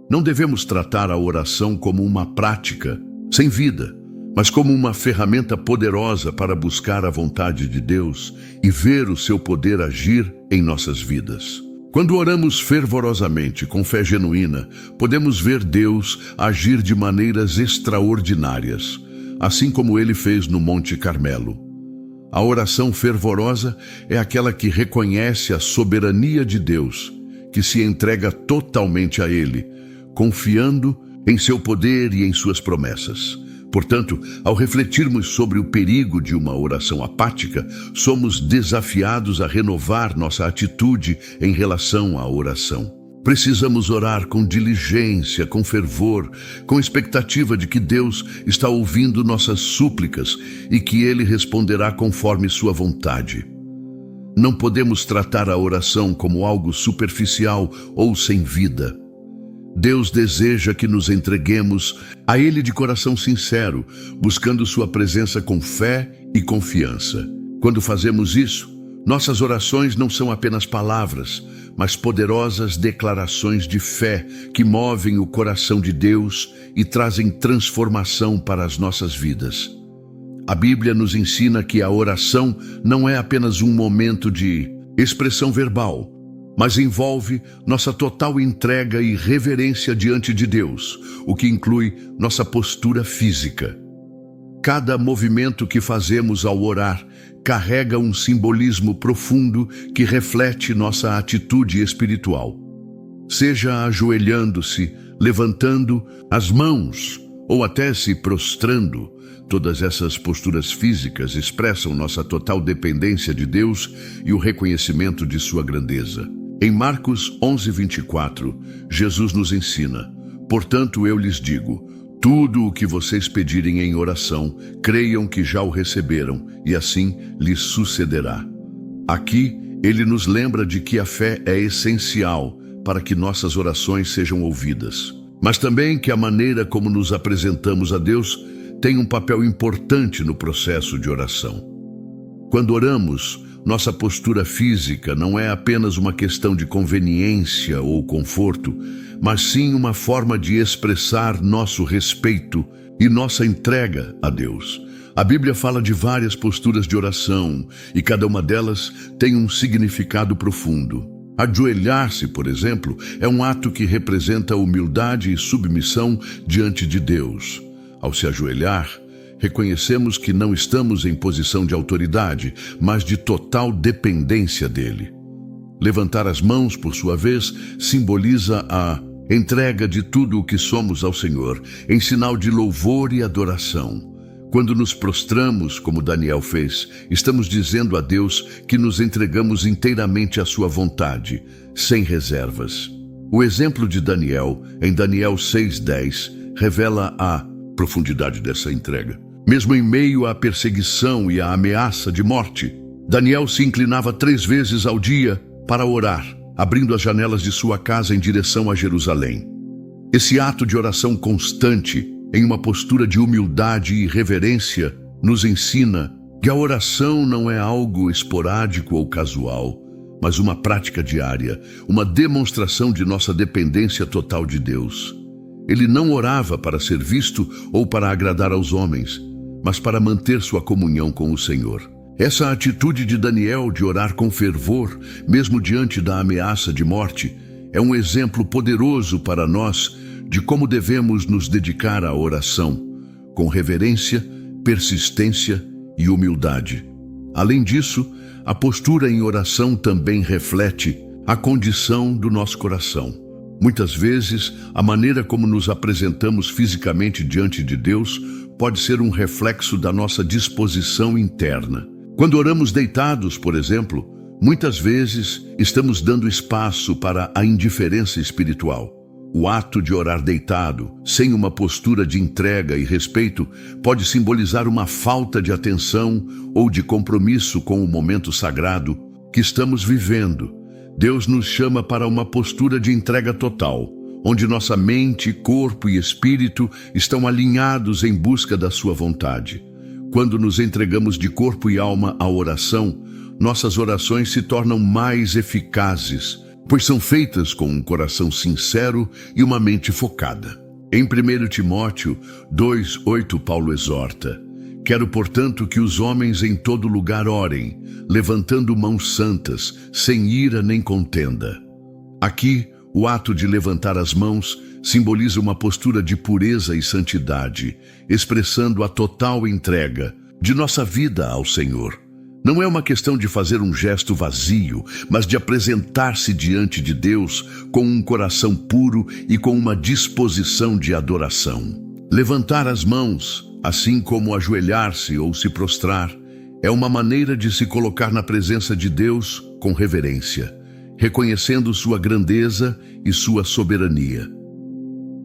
Não devemos tratar a oração como uma prática sem vida, mas como uma ferramenta poderosa para buscar a vontade de Deus e ver o seu poder agir em nossas vidas. Quando oramos fervorosamente, com fé genuína, podemos ver Deus agir de maneiras extraordinárias, assim como Ele fez no Monte Carmelo. A oração fervorosa é aquela que reconhece a soberania de Deus, que se entrega totalmente a Ele, confiando em seu poder e em suas promessas. Portanto, ao refletirmos sobre o perigo de uma oração apática, somos desafiados a renovar nossa atitude em relação à oração. Precisamos orar com diligência, com fervor, com expectativa de que Deus está ouvindo nossas súplicas e que Ele responderá conforme sua vontade. Não podemos tratar a oração como algo superficial ou sem vida. Deus deseja que nos entreguemos a Ele de coração sincero, buscando sua presença com fé e confiança. Quando fazemos isso, nossas orações não são apenas palavras, mas poderosas declarações de fé que movem o coração de Deus e trazem transformação para as nossas vidas. A Bíblia nos ensina que a oração não é apenas um momento de expressão verbal, mas envolve nossa total entrega e reverência diante de Deus, o que inclui nossa postura física. Cada movimento que fazemos ao orar carrega um simbolismo profundo que reflete nossa atitude espiritual. Seja ajoelhando-se, levantando as mãos ou até se prostrando, todas essas posturas físicas expressam nossa total dependência de Deus e o reconhecimento de sua grandeza. Em Marcos 11:24, Jesus nos ensina: portanto eu lhes digo, Tudo o que vocês pedirem em oração, creiam que já o receberam, e assim lhes sucederá. Aqui, ele nos lembra de que a fé é essencial para que nossas orações sejam ouvidas, mas também que a maneira como nos apresentamos a Deus tem um papel importante no processo de oração. Quando oramos, nossa postura física não é apenas uma questão de conveniência ou conforto, mas sim uma forma de expressar nosso respeito e nossa entrega a Deus. A Bíblia fala de várias posturas de oração e cada uma delas tem um significado profundo. Ajoelhar-se, por exemplo, é um ato que representa humildade e submissão diante de Deus. Ao se ajoelhar, reconhecemos que não estamos em posição de autoridade, mas de total dependência dele. Levantar as mãos, por sua vez, simboliza a entrega de tudo o que somos ao Senhor, em sinal de louvor e adoração. Quando nos prostramos, como Daniel fez, estamos dizendo a Deus que nos entregamos inteiramente à sua vontade, sem reservas. O exemplo de Daniel, em Daniel 6:10, revela a profundidade dessa entrega. Mesmo em meio à perseguição e à ameaça de morte, Daniel se inclinava 3 vezes ao dia para orar, abrindo as janelas de sua casa em direção a Jerusalém. Esse ato de oração constante, em uma postura de humildade e reverência, nos ensina que a oração não é algo esporádico ou casual, mas uma prática diária, uma demonstração de nossa dependência total de Deus. Ele não orava para ser visto ou para agradar aos homens, mas para manter sua comunhão com o Senhor. Essa atitude de Daniel de orar com fervor, mesmo diante da ameaça de morte, é um exemplo poderoso para nós de como devemos nos dedicar à oração, com reverência, persistência e humildade. Além disso, a postura em oração também reflete a condição do nosso coração. Muitas vezes, a maneira como nos apresentamos fisicamente diante de Deus pode ser um reflexo da nossa disposição interna. Quando oramos deitados, por exemplo, muitas vezes estamos dando espaço para a indiferença espiritual. O ato de orar deitado, sem uma postura de entrega e respeito, pode simbolizar uma falta de atenção ou de compromisso com o momento sagrado que estamos vivendo. Deus nos chama para uma postura de entrega total, onde nossa mente, corpo e espírito estão alinhados em busca da sua vontade. Quando nos entregamos de corpo e alma à oração, nossas orações se tornam mais eficazes, pois são feitas com um coração sincero e uma mente focada. Em 1 Timóteo 2:8, Paulo exorta: "Quero, portanto, que os homens em todo lugar orem, levantando mãos santas, sem ira nem contenda." Aqui, o ato de levantar as mãos simboliza uma postura de pureza e santidade, expressando a total entrega de nossa vida ao Senhor. Não é uma questão de fazer um gesto vazio, mas de apresentar-se diante de Deus com um coração puro e com uma disposição de adoração. Levantar as mãos, assim como ajoelhar-se ou se prostrar, é uma maneira de se colocar na presença de Deus com reverência, reconhecendo sua grandeza e sua soberania.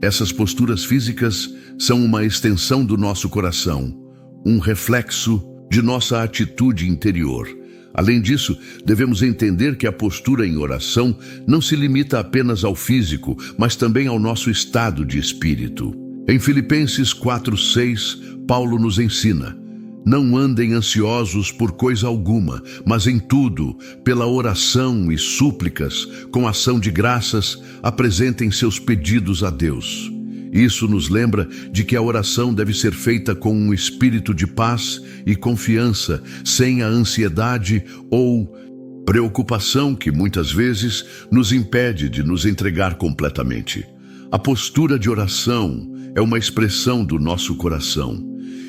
Essas posturas físicas são uma extensão do nosso coração, um reflexo de nossa atitude interior. Além disso, devemos entender que a postura em oração não se limita apenas ao físico, mas também ao nosso estado de espírito. Em Filipenses 4:6, Paulo nos ensina: "Não andem ansiosos por coisa alguma, mas em tudo, pela oração e súplicas, com ação de graças, apresentem seus pedidos a Deus." Isso nos lembra de que a oração deve ser feita com um espírito de paz e confiança, sem a ansiedade ou preocupação que muitas vezes nos impede de nos entregar completamente. A postura de oração é uma expressão do nosso coração,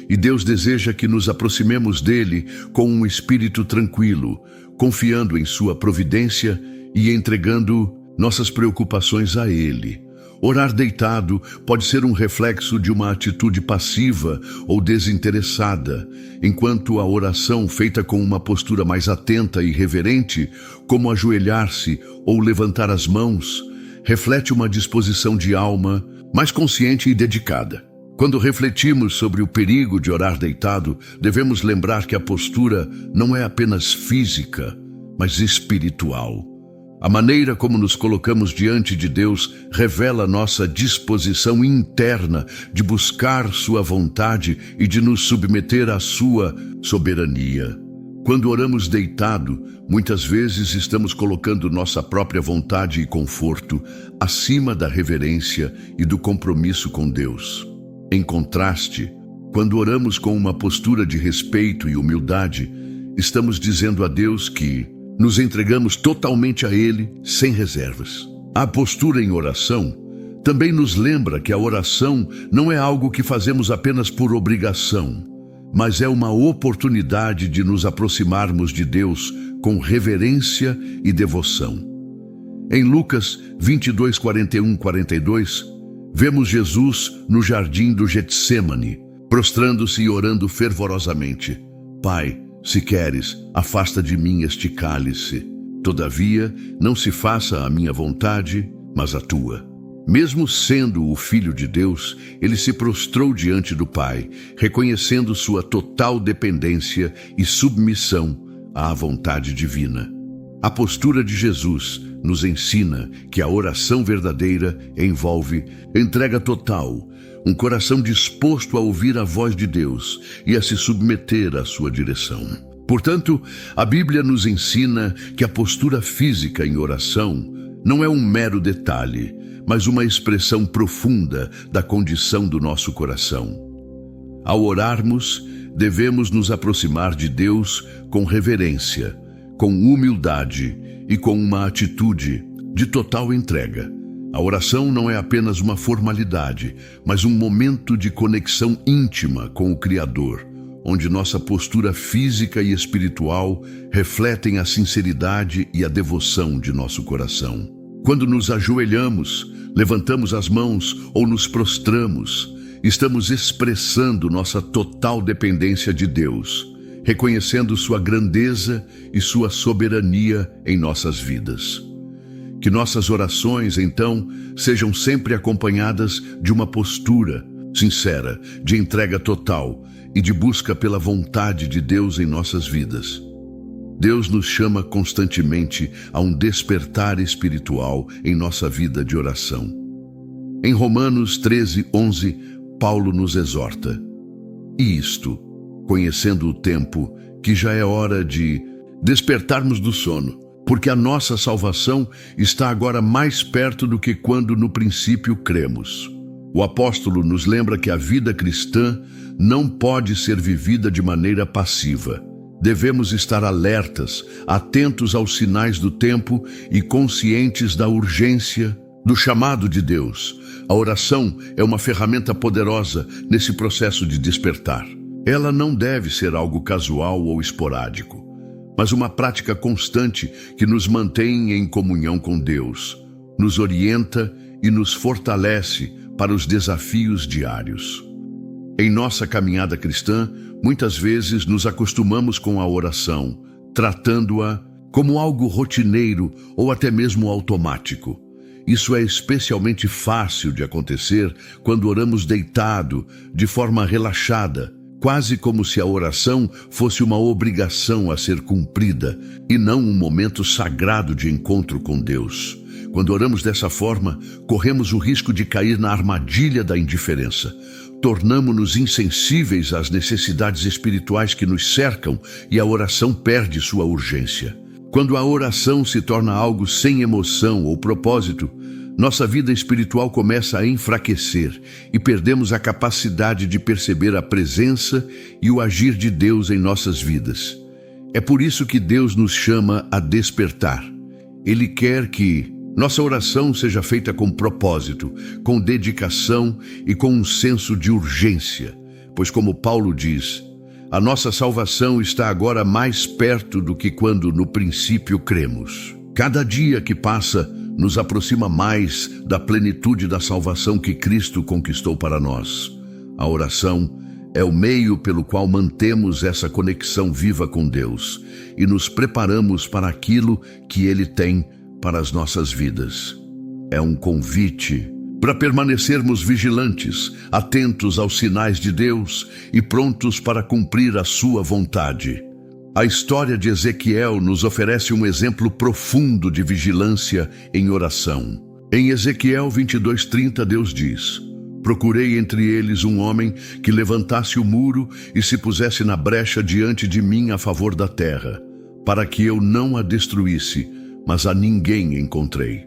e Deus deseja que nos aproximemos dele com um espírito tranquilo, confiando em sua providência e entregando nossas preocupações a ele. Orar deitado pode ser um reflexo de uma atitude passiva ou desinteressada, enquanto a oração feita com uma postura mais atenta e reverente, como ajoelhar-se ou levantar as mãos, reflete uma disposição de alma mais consciente e dedicada. Quando refletimos sobre o perigo de orar deitado, devemos lembrar que a postura não é apenas física, mas espiritual. A maneira como nos colocamos diante de Deus revela nossa disposição interna de buscar sua vontade e de nos submeter à sua soberania. Quando oramos deitado, muitas vezes estamos colocando nossa própria vontade e conforto acima da reverência e do compromisso com Deus. Em contraste, quando oramos com uma postura de respeito e humildade, estamos dizendo a Deus que nos entregamos totalmente a Ele, sem reservas. A postura em oração também nos lembra que a oração não é algo que fazemos apenas por obrigação, mas é uma oportunidade de nos aproximarmos de Deus com reverência e devoção. Em Lucas 22, 41, 42, vemos Jesus no jardim do Getsêmani, prostrando-se e orando fervorosamente. Pai, se queres, afasta de mim este cálice. Todavia, não se faça a minha vontade, mas a tua. Mesmo sendo o Filho de Deus, ele se prostrou diante do Pai, reconhecendo sua total dependência e submissão à vontade divina. A postura de Jesus nos ensina que a oração verdadeira envolve entrega total, um coração disposto a ouvir a voz de Deus e a se submeter à sua direção. Portanto, a Bíblia nos ensina que a postura física em oração não é um mero detalhe, mas uma expressão profunda da condição do nosso coração. Ao orarmos, devemos nos aproximar de Deus com reverência, com humildade e com uma atitude de total entrega. A oração não é apenas uma formalidade, mas um momento de conexão íntima com o Criador, onde nossa postura física e espiritual refletem a sinceridade e a devoção de nosso coração. Quando nos ajoelhamos, levantamos as mãos ou nos prostramos, estamos expressando nossa total dependência de Deus, reconhecendo sua grandeza e sua soberania em nossas vidas. Que nossas orações, então, sejam sempre acompanhadas de uma postura sincera, de entrega total e de busca pela vontade de Deus em nossas vidas. Deus nos chama constantemente a um despertar espiritual em nossa vida de oração. Em Romanos 13, 11, Paulo nos exorta: E isto, conhecendo o tempo, que já é hora de despertarmos do sono, porque a nossa salvação está agora mais perto do que quando no princípio cremos. O apóstolo nos lembra que a vida cristã não pode ser vivida de maneira passiva. Devemos estar alertas, atentos aos sinais do tempo e conscientes da urgência do chamado de Deus. A oração é uma ferramenta poderosa nesse processo de despertar. Ela não deve ser algo casual ou esporádico, mas uma prática constante que nos mantém em comunhão com Deus, nos orienta e nos fortalece para os desafios diários. Em nossa caminhada cristã, muitas vezes nos acostumamos com a oração, tratando-a como algo rotineiro ou até mesmo automático. Isso é especialmente fácil de acontecer quando oramos deitado, de forma relaxada, quase como se a oração fosse uma obrigação a ser cumprida e não um momento sagrado de encontro com Deus. Quando oramos dessa forma, corremos o risco de cair na armadilha da indiferença. Tornamo-nos insensíveis às necessidades espirituais que nos cercam e a oração perde sua urgência. Quando a oração se torna algo sem emoção ou propósito, nossa vida espiritual começa a enfraquecer e perdemos a capacidade de perceber a presença e o agir de Deus em nossas vidas. É por isso que Deus nos chama a despertar. Ele quer que nossa oração seja feita com propósito, com dedicação e com um senso de urgência, pois como Paulo diz, a nossa salvação está agora mais perto do que quando no princípio cremos. Cada dia que passa nos aproxima mais da plenitude da salvação que Cristo conquistou para nós. A oração é o meio pelo qual mantemos essa conexão viva com Deus e nos preparamos para aquilo que Ele tem para as nossas vidas. É um convite para permanecermos vigilantes, atentos aos sinais de Deus e prontos para cumprir a sua vontade. A história de Ezequiel nos oferece um exemplo profundo de vigilância em oração. Em Ezequiel 22:30, Deus diz: procurei entre eles um homem que levantasse o muro e se pusesse na brecha diante de mim a favor da terra, para que eu não a destruísse, mas a ninguém encontrei.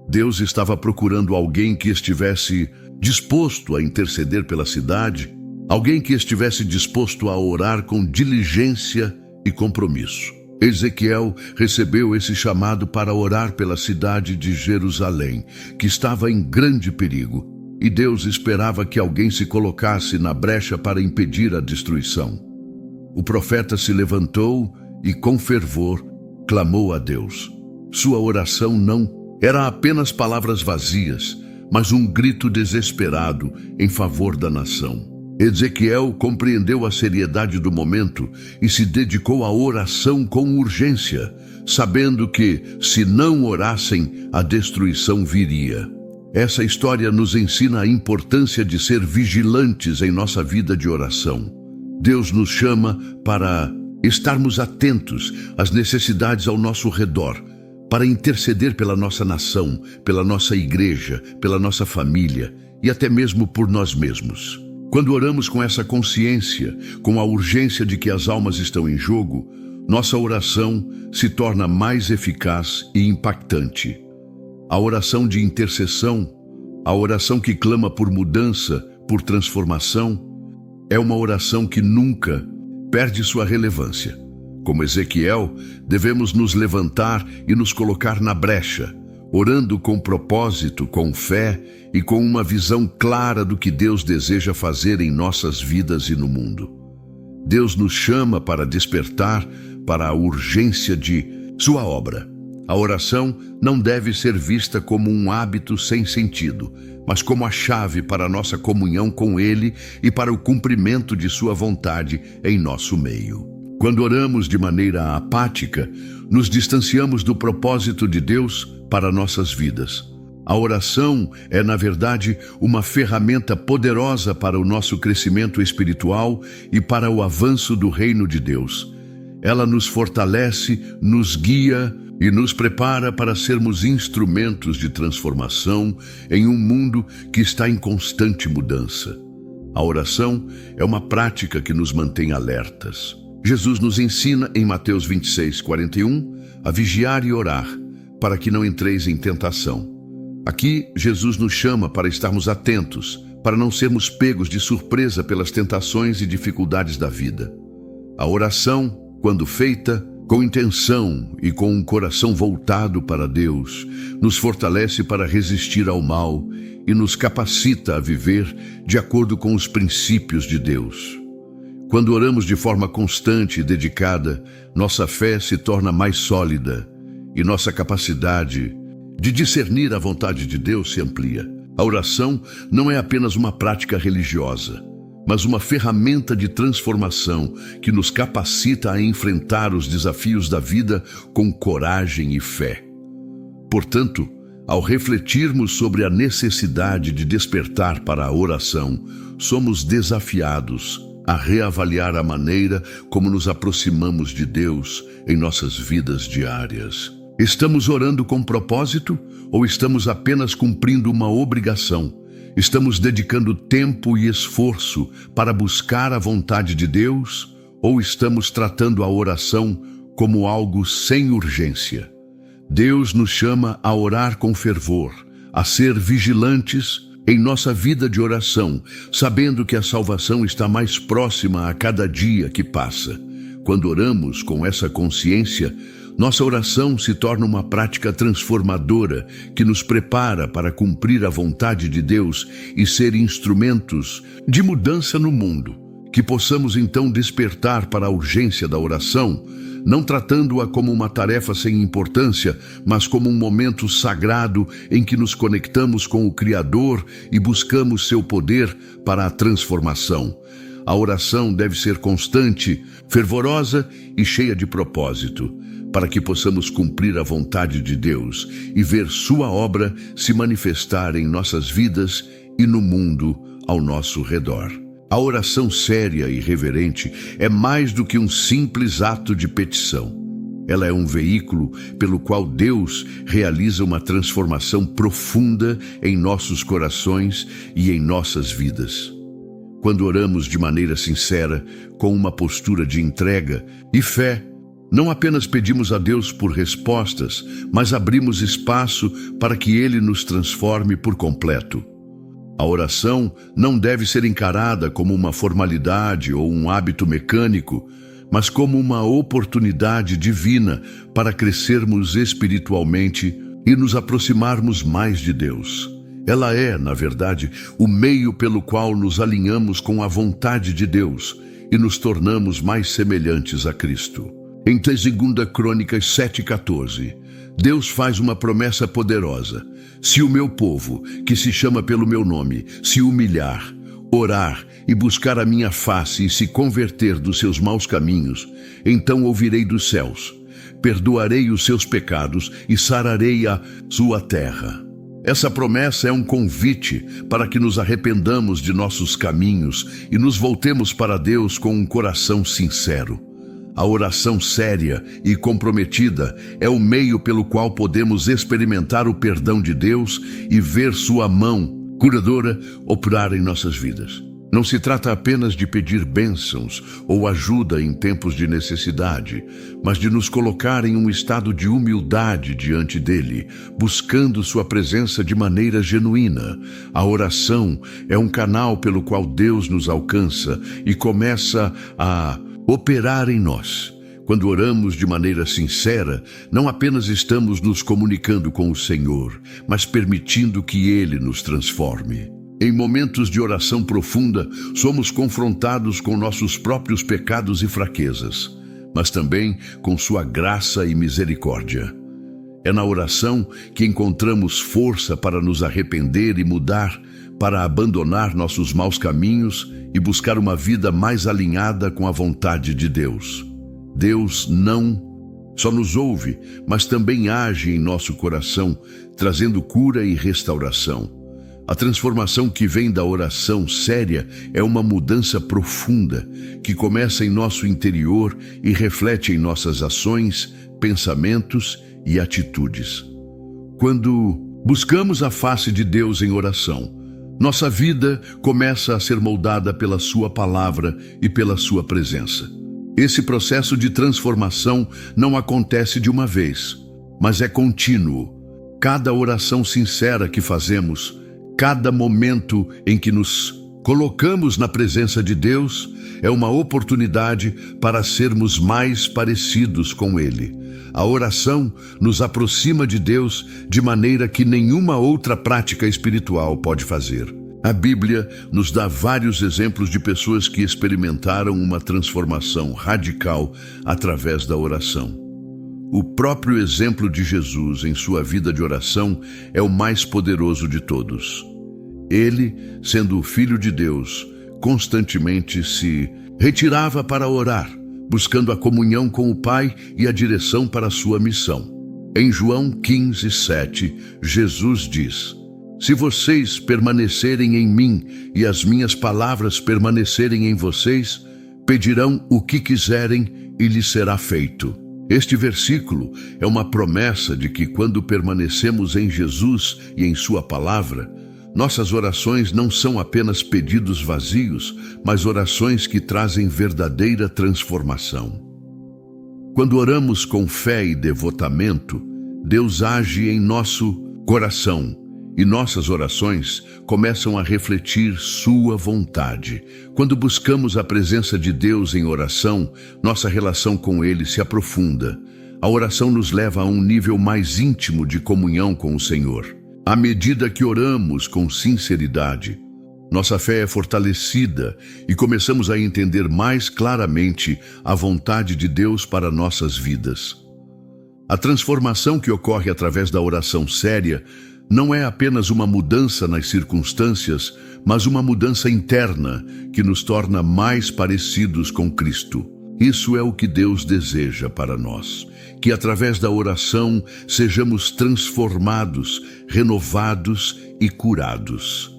Deus estava procurando alguém que estivesse disposto a interceder pela cidade, alguém que estivesse disposto a orar com diligência e compromisso. Ezequiel recebeu esse chamado para orar pela cidade de Jerusalém, que estava em grande perigo, e Deus esperava que alguém se colocasse na brecha para impedir a destruição. O profeta se levantou e, com fervor, clamou a Deus. Sua oração não era apenas palavras vazias, mas um grito desesperado em favor da nação. Ezequiel compreendeu a seriedade do momento e se dedicou à oração com urgência, sabendo que, se não orassem, a destruição viria. Essa história nos ensina a importância de ser vigilantes em nossa vida de oração. Deus nos chama para estarmos atentos às necessidades ao nosso redor, para interceder pela nossa nação, pela nossa igreja, pela nossa família e até mesmo por nós mesmos. Quando oramos com essa consciência, com a urgência de que as almas estão em jogo, nossa oração se torna mais eficaz e impactante. A oração de intercessão, a oração que clama por mudança, por transformação, é uma oração que nunca perde sua relevância. Como Ezequiel, devemos nos levantar e nos colocar na brecha, orando com propósito, com fé e com uma visão clara do que Deus deseja fazer em nossas vidas e no mundo. Deus nos chama para despertar para a urgência de sua obra. A oração não deve ser vista como um hábito sem sentido, mas como a chave para a nossa comunhão com Ele e para o cumprimento de sua vontade em nosso meio. Quando oramos de maneira apática, nos distanciamos do propósito de Deus para nossas vidas. A oração é, na verdade, uma ferramenta poderosa para o nosso crescimento espiritual e para o avanço do reino de Deus. Ela nos fortalece, nos guia e nos prepara para sermos instrumentos de transformação em um mundo que está em constante mudança. A oração é uma prática que nos mantém alertas. Jesus nos ensina em Mateus 26:41 a vigiar e orar, para que não entreis em tentação. Aqui, Jesus nos chama para estarmos atentos, para não sermos pegos de surpresa pelas tentações e dificuldades da vida. A oração, quando feita com intenção e com um coração voltado para Deus, nos fortalece para resistir ao mal e nos capacita a viver de acordo com os princípios de Deus. Quando oramos de forma constante e dedicada, nossa fé se torna mais sólida e nossa capacidade de discernir a vontade de Deus se amplia. A oração não é apenas uma prática religiosa, mas uma ferramenta de transformação que nos capacita a enfrentar os desafios da vida com coragem e fé. Portanto, ao refletirmos sobre a necessidade de despertar para a oração, somos desafiados a reavaliar a maneira como nos aproximamos de Deus em nossas vidas diárias. Estamos orando com propósito ou estamos apenas cumprindo uma obrigação? Estamos dedicando tempo e esforço para buscar a vontade de Deus ou estamos tratando a oração como algo sem urgência? Deus nos chama a orar com fervor, a ser vigilantes em nossa vida de oração, sabendo que a salvação está mais próxima a cada dia que passa. Quando oramos com essa consciência, nossa oração se torna uma prática transformadora que nos prepara para cumprir a vontade de Deus e ser instrumentos de mudança no mundo. Que possamos então despertar para a urgência da oração, não tratando-a como uma tarefa sem importância, mas como um momento sagrado em que nos conectamos com o Criador e buscamos seu poder para a transformação. A oração deve ser constante, fervorosa e cheia de propósito, para que possamos cumprir a vontade de Deus e ver sua obra se manifestar em nossas vidas e no mundo ao nosso redor. A oração séria e reverente é mais do que um simples ato de petição. Ela é um veículo pelo qual Deus realiza uma transformação profunda em nossos corações e em nossas vidas. Quando oramos de maneira sincera, com uma postura de entrega e fé, não apenas pedimos a Deus por respostas, mas abrimos espaço para que Ele nos transforme por completo. A oração não deve ser encarada como uma formalidade ou um hábito mecânico, mas como uma oportunidade divina para crescermos espiritualmente e nos aproximarmos mais de Deus. Ela é, na verdade, o meio pelo qual nos alinhamos com a vontade de Deus e nos tornamos mais semelhantes a Cristo. Em 2 Crônicas 7,14, Deus faz uma promessa poderosa. Se o meu povo, que se chama pelo meu nome, se humilhar, orar e buscar a minha face e se converter dos seus maus caminhos, então ouvirei dos céus, perdoarei os seus pecados e sararei a sua terra. Essa promessa é um convite para que nos arrependamos de nossos caminhos e nos voltemos para Deus com um coração sincero. A oração séria e comprometida é o meio pelo qual podemos experimentar o perdão de Deus e ver sua mão curadora operar em nossas vidas. Não se trata apenas de pedir bênçãos ou ajuda em tempos de necessidade, mas de nos colocar em um estado de humildade diante dele, buscando sua presença de maneira genuína. A oração é um canal pelo qual Deus nos alcança e começa a operar em nós. Quando oramos de maneira sincera, não apenas estamos nos comunicando com o Senhor, mas permitindo que Ele nos transforme. Em momentos de oração profunda, somos confrontados com nossos próprios pecados e fraquezas, mas também com sua graça e misericórdia. É na oração que encontramos força para nos arrepender e mudar, para abandonar nossos maus caminhos e buscar uma vida mais alinhada com a vontade de Deus. Deus não só nos ouve, mas também age em nosso coração, trazendo cura e restauração. A transformação que vem da oração séria é uma mudança profunda, que começa em nosso interior e reflete em nossas ações, pensamentos e atitudes. Quando buscamos a face de Deus em oração, nossa vida começa a ser moldada pela sua palavra e pela sua presença. Esse processo de transformação não acontece de uma vez, mas é contínuo. Cada oração sincera que fazemos, cada momento em que nos colocamos na presença de Deus, é uma oportunidade para sermos mais parecidos com Ele. A oração nos aproxima de Deus de maneira que nenhuma outra prática espiritual pode fazer. A Bíblia nos dá vários exemplos de pessoas que experimentaram uma transformação radical através da oração. O próprio exemplo de Jesus em sua vida de oração é o mais poderoso de todos. Ele, sendo o Filho de Deus, constantemente se retirava para orar, buscando a comunhão com o Pai e a direção para a sua missão. Em João 15:7, Jesus diz: Se vocês permanecerem em mim e as minhas palavras permanecerem em vocês, pedirão o que quiserem e lhes será feito. Este versículo é uma promessa de que quando permanecemos em Jesus e em sua palavra, nossas orações não são apenas pedidos vazios, mas orações que trazem verdadeira transformação. Quando oramos com fé e devotamento, Deus age em nosso coração e nossas orações começam a refletir sua vontade. Quando buscamos a presença de Deus em oração, nossa relação com Ele se aprofunda. A oração nos leva a um nível mais íntimo de comunhão com o Senhor. À medida que oramos com sinceridade, nossa fé é fortalecida e começamos a entender mais claramente a vontade de Deus para nossas vidas. A transformação que ocorre através da oração séria não é apenas uma mudança nas circunstâncias, mas uma mudança interna que nos torna mais parecidos com Cristo. Isso é o que Deus deseja para nós, que através da oração sejamos transformados, renovados e curados.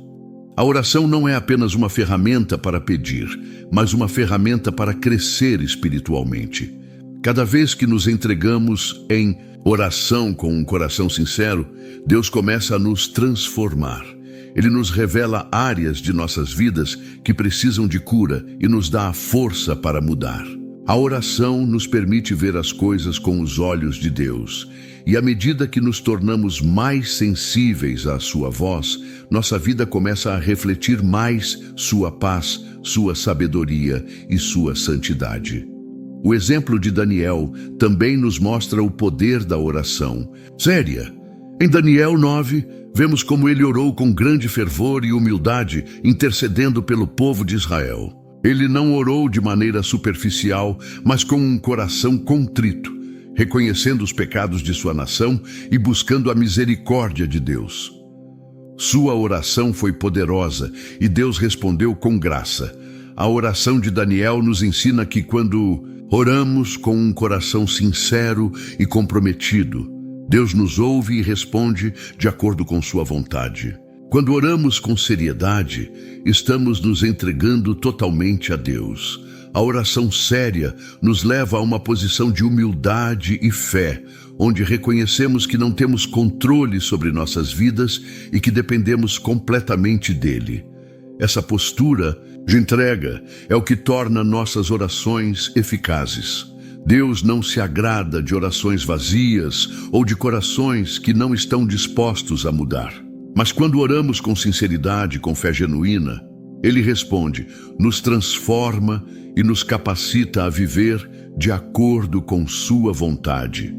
A oração não é apenas uma ferramenta para pedir, mas uma ferramenta para crescer espiritualmente. Cada vez que nos entregamos em oração com um coração sincero, Deus começa a nos transformar. Ele nos revela áreas de nossas vidas que precisam de cura e nos dá a força para mudar. A oração nos permite ver as coisas com os olhos de Deus. E à medida que nos tornamos mais sensíveis à sua voz, nossa vida começa a refletir mais sua paz, sua sabedoria e sua santidade. O exemplo de Daniel também nos mostra o poder da oração séria. Em Daniel 9, vemos como ele orou com grande fervor e humildade, intercedendo pelo povo de Israel. Ele não orou de maneira superficial, mas com um coração contrito, reconhecendo os pecados de sua nação e buscando a misericórdia de Deus. Sua oração foi poderosa e Deus respondeu com graça. A oração de Daniel nos ensina que quando oramos com um coração sincero e comprometido, Deus nos ouve e responde de acordo com sua vontade. Quando oramos com seriedade, estamos nos entregando totalmente a Deus. A oração séria nos leva a uma posição de humildade e fé, onde reconhecemos que não temos controle sobre nossas vidas e que dependemos completamente dele. Essa postura de entrega é o que torna nossas orações eficazes. Deus não se agrada de orações vazias ou de corações que não estão dispostos a mudar. Mas quando oramos com sinceridade e com fé genuína, Ele responde, nos transforma e nos capacita a viver de acordo com sua vontade.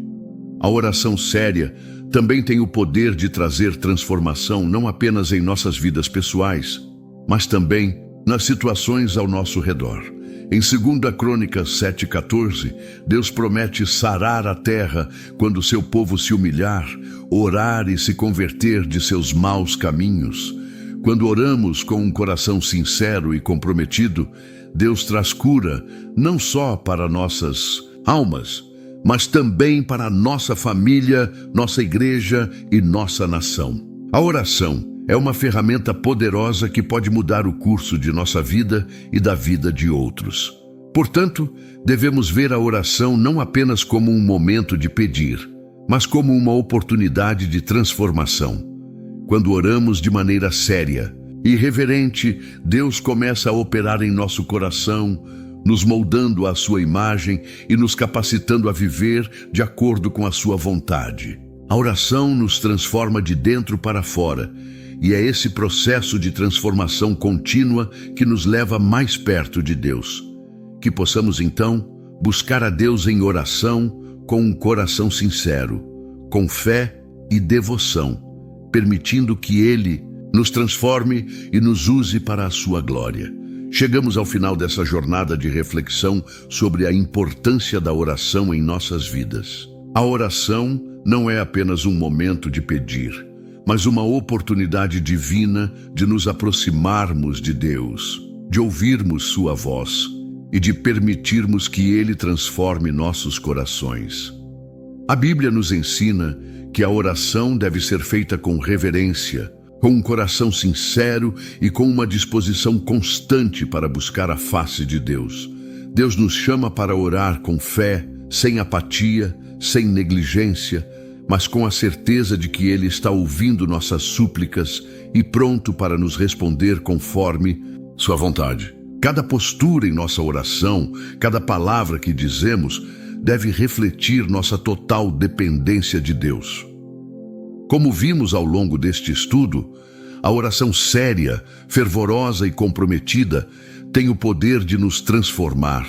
A oração séria também tem o poder de trazer transformação não apenas em nossas vidas pessoais, mas também nas situações ao nosso redor. Em 2 Crônicas 7,14, Deus promete sarar a terra quando seu povo se humilhar, orar e se converter de seus maus caminhos. Quando oramos com um coração sincero e comprometido, Deus traz cura não só para nossas almas, mas também para a nossa família, nossa igreja e nossa nação. A oração é uma ferramenta poderosa que pode mudar o curso de nossa vida e da vida de outros. Portanto, devemos ver a oração não apenas como um momento de pedir, mas como uma oportunidade de transformação. Quando oramos de maneira séria e reverente, Deus começa a operar em nosso coração, nos moldando à sua imagem e nos capacitando a viver de acordo com a sua vontade. A oração nos transforma de dentro para fora, e é esse processo de transformação contínua que nos leva mais perto de Deus. Que possamos, então, buscar a Deus em oração com um coração sincero, com fé e devoção, permitindo que Ele nos transforme e nos use para a sua glória. Chegamos ao final dessa jornada de reflexão sobre a importância da oração em nossas vidas. A oração não é apenas um momento de pedir, mas uma oportunidade divina de nos aproximarmos de Deus, de ouvirmos sua voz e de permitirmos que Ele transforme nossos corações. A Bíblia nos ensina que a oração deve ser feita com reverência, com um coração sincero e com uma disposição constante para buscar a face de Deus. Deus nos chama para orar com fé, sem apatia, sem negligência, mas com a certeza de que Ele está ouvindo nossas súplicas e pronto para nos responder conforme sua vontade. Cada postura em nossa oração, cada palavra que dizemos, deve refletir nossa total dependência de Deus. Como vimos ao longo deste estudo, a oração séria, fervorosa e comprometida tem o poder de nos transformar,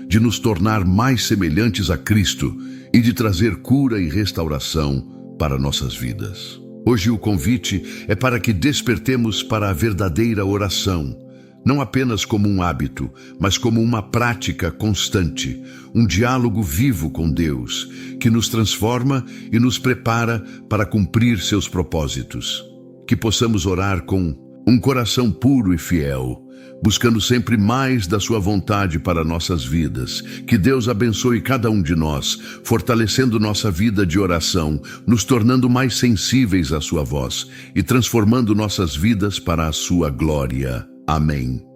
de nos tornar mais semelhantes a Cristo e de trazer cura e restauração para nossas vidas. Hoje o convite é para que despertemos para a verdadeira oração, não apenas como um hábito, mas como uma prática constante, um diálogo vivo com Deus, que nos transforma e nos prepara para cumprir seus propósitos. Que possamos orar com Um coração puro e fiel, buscando sempre mais da sua vontade para nossas vidas. Que Deus abençoe cada um de nós, fortalecendo nossa vida de oração, nos tornando mais sensíveis à sua voz e transformando nossas vidas para a sua glória. Amém.